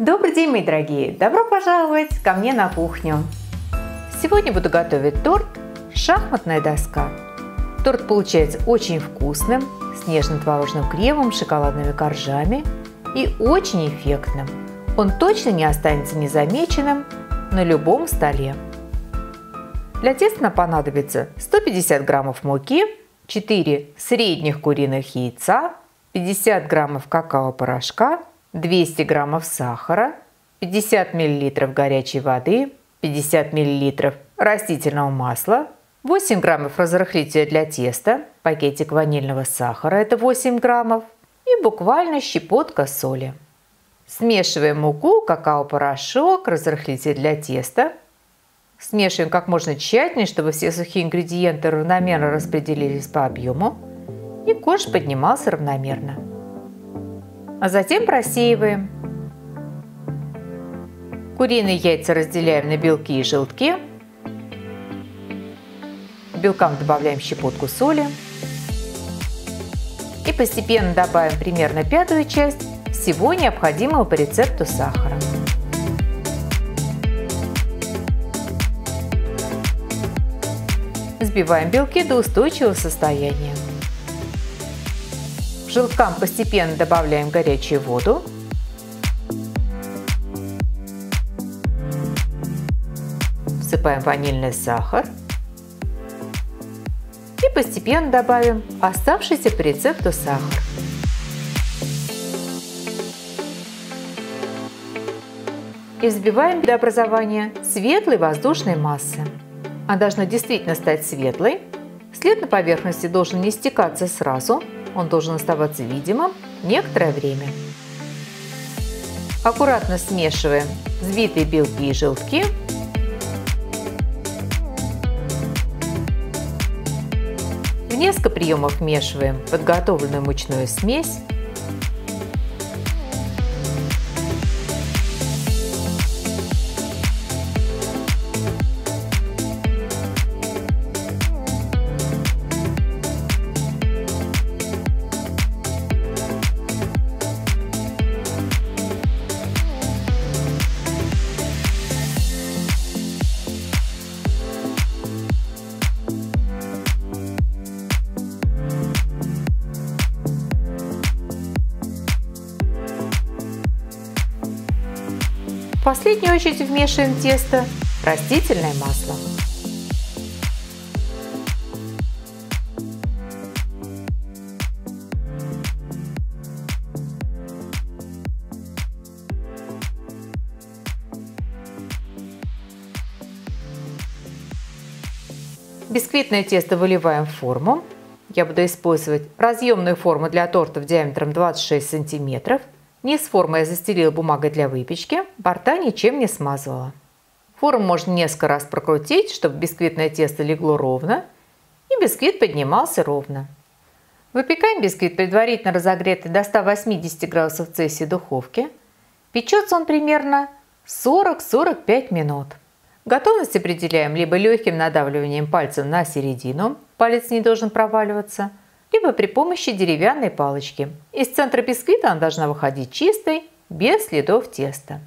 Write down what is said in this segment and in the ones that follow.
Добрый день, мои дорогие! Добро пожаловать ко мне на кухню! Сегодня буду готовить торт «Шахматная доска». Торт получается очень вкусным, с нежным творожным кремом, шоколадными коржами и очень эффектным. Он точно не останется незамеченным на любом столе. Для теста нам понадобится 150 граммов муки, 4 средних куриных яйца, 50 граммов какао-порошка, 200 граммов сахара, 50 мл горячей воды, 50 мл растительного масла, 8 граммов разрыхлителя для теста, пакетик ванильного сахара, это 8 граммов, и буквально щепотка соли. Смешиваем муку, какао-порошок, разрыхлитель для теста. Смешиваем как можно тщательнее, чтобы все сухие ингредиенты равномерно распределились по объему и корж поднимался равномерно. А затем просеиваем. Куриные яйца разделяем на белки и желтки. К белкам добавляем щепотку соли. И постепенно добавим примерно пятую часть всего необходимого по рецепту сахара. Взбиваем белки до устойчивого состояния. К желткам постепенно добавляем горячую воду. Всыпаем ванильный сахар. И постепенно добавим оставшийся по рецепту сахар. И взбиваем до образования светлой воздушной массы. Она должна действительно стать светлой. След на поверхности должен не стекаться сразу. Он должен оставаться видимым некоторое время. Аккуратно смешиваем взбитые белки и желтки. В несколько приемов вмешиваем подготовленную мучную смесь. В последнюю очередь вмешиваем в тесто растительное масло. Бисквитное тесто выливаем в форму. Я буду использовать разъемную форму для тортов диаметром 26 см. Низ формы я застелила бумагой для выпечки, борта ничем не смазывала. Форму можно несколько раз прокрутить, чтобы бисквитное тесто легло ровно и бисквит поднимался ровно. Выпекаем бисквит предварительно разогретой до 180 градусов Цельсия духовке. Печется он примерно 40-45 минут. Готовность определяем либо легким надавливанием пальцем на середину, палец не должен проваливаться, либо при помощи деревянной палочки. Из центра бисквита она должна выходить чистой, без следов теста.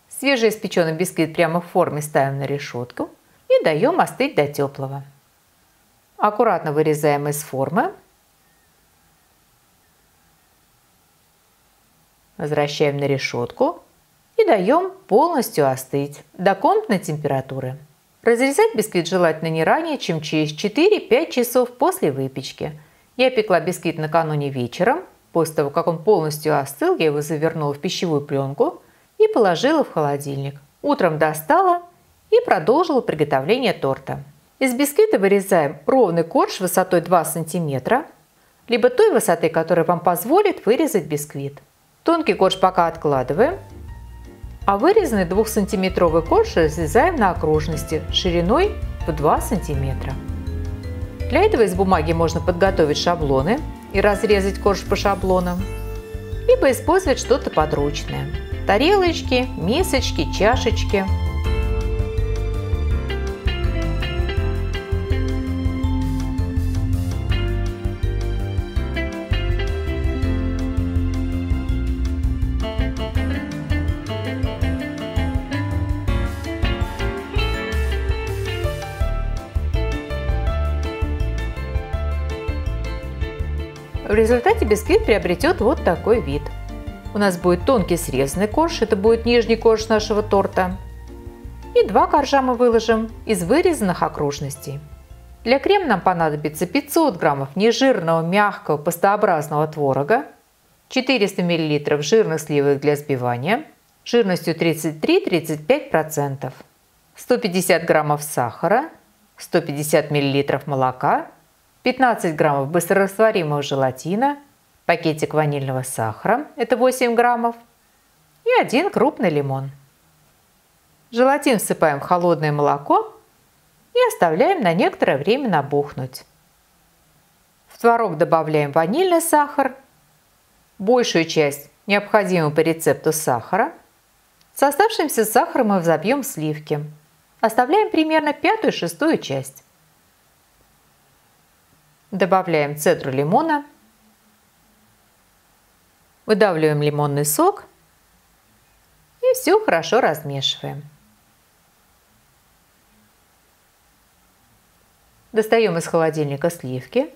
Свежеиспеченный бисквит прямо в форме ставим на решетку и даем остыть до теплого. Аккуратно вырезаем из формы. Возвращаем на решетку и даем полностью остыть до комнатной температуры. Разрезать бисквит желательно не ранее, чем через 4-5 часов после выпечки. Я пекла бисквит накануне вечером. После того, как он полностью остыл, я его завернула в пищевую пленку и положила в холодильник. Утром достала и продолжила приготовление торта. Из бисквита вырезаем ровный корж высотой 2 см, либо той высоты, которая вам позволит вырезать бисквит. Тонкий корж пока откладываем, а вырезанный 2-сантиметровый корж разрезаем на окружности шириной в 2 см. Для этого из бумаги можно подготовить шаблоны и разрезать корж по шаблонам, либо использовать что-то подручное – тарелочки, мисочки, чашечки. В результате бисквит приобретет вот такой вид. У нас будет тонкий срезанный корж, это будет нижний корж нашего торта. И 2 коржа мы выложим из вырезанных окружностей. Для крема нам понадобится 500 граммов нежирного, мягкого, пастообразного творога, 400 мл жирных сливок для взбивания жирностью 33-35%, 150 граммов сахара, 150 мл молока, 15 граммов быстрорастворимого желатина, пакетик ванильного сахара, это 8 граммов, и 1 крупный лимон. Желатин всыпаем в холодное молоко и оставляем на некоторое время набухнуть. В творог добавляем ванильный сахар, большую часть необходимого по рецепту сахара. С оставшимся сахаром мы взобьем сливки. Оставляем примерно 1/5-6 часть. Добавляем цедру лимона. Выдавливаем лимонный сок. И все хорошо размешиваем. Достаем из холодильника сливки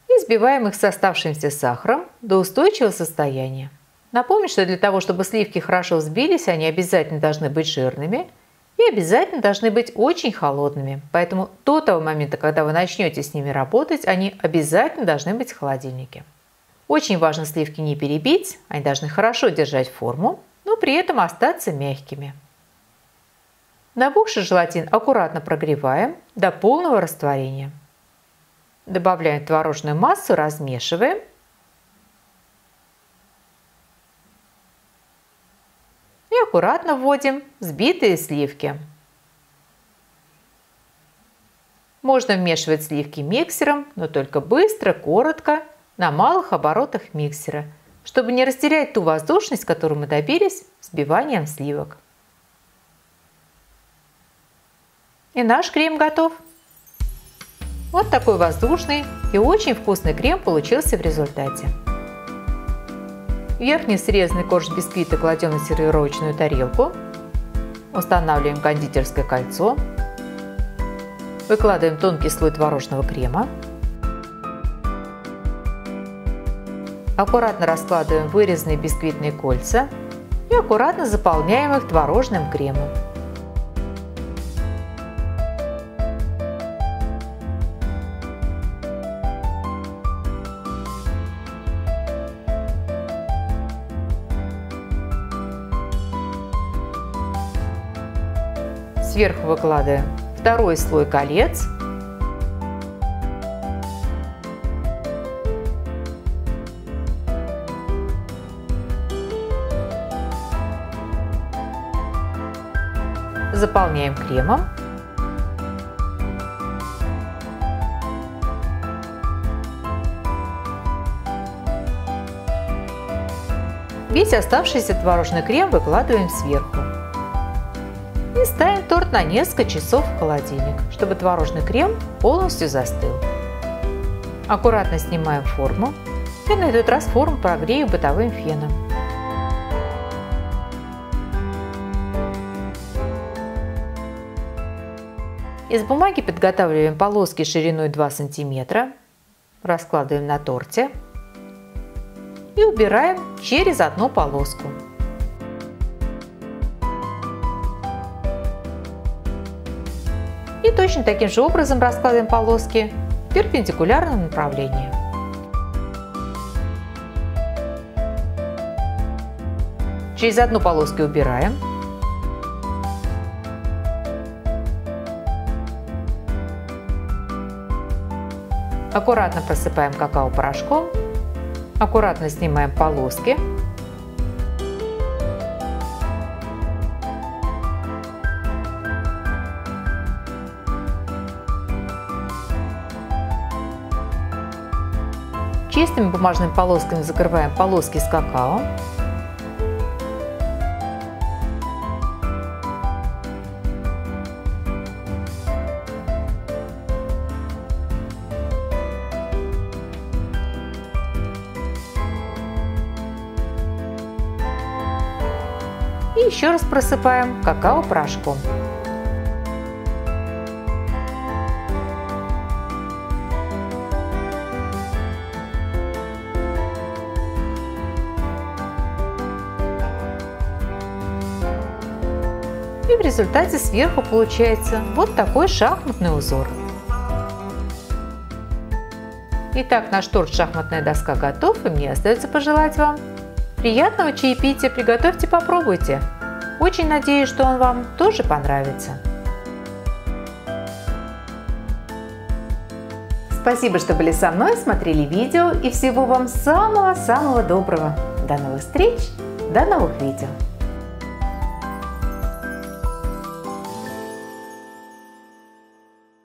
и взбиваем их с оставшимся сахаром до устойчивого состояния. Напомню, что для того, чтобы сливки хорошо взбились, они обязательно должны быть жирными и обязательно должны быть очень холодными. Поэтому до того момента, когда вы начнете с ними работать, они обязательно должны быть в холодильнике. Очень важно сливки не перебить, они должны хорошо держать форму, но при этом остаться мягкими. Набухший желатин аккуратно прогреваем до полного растворения. Добавляем творожную массу, размешиваем. И аккуратно вводим взбитые сливки. Можно вмешивать сливки миксером, но только быстро, коротко, на малых оборотах миксера, чтобы не растерять ту воздушность, которую мы добились взбиванием сливок. И наш крем готов. Вот такой воздушный и очень вкусный крем получился в результате. Верхний срезанный корж бисквита кладем на сервировочную тарелку. Устанавливаем кондитерское кольцо. Выкладываем тонкий слой творожного крема. Аккуратно раскладываем вырезанные бисквитные кольца и аккуратно заполняем их творожным кремом. Сверху выкладываем второй слой колец. Заполняем кремом. Весь оставшийся творожный крем выкладываем сверху. И ставим торт на несколько часов в холодильник, чтобы творожный крем полностью застыл. Аккуратно снимаем форму. Я на этот раз форму прогрею бытовым феном. Из бумаги подготавливаем полоски шириной 2 см, раскладываем на торте и убираем через одну полоску. И точно таким же образом раскладываем полоски в перпендикулярном направлении. Через одну полоску убираем. Аккуратно просыпаем какао-порошком. Аккуратно снимаем полоски. Чистыми бумажными полосками закрываем полоски с какао. И еще раз просыпаем какао-порошком. И в результате сверху получается вот такой шахматный узор. Итак, наш торт «Шахматная доска» готов, и мне остается пожелать вам приятного чаепития. Приготовьте, попробуйте. Очень надеюсь, что он вам тоже понравится. Спасибо, что были со мной, смотрели видео, и всего вам самого-самого доброго. До новых встреч, до новых видео.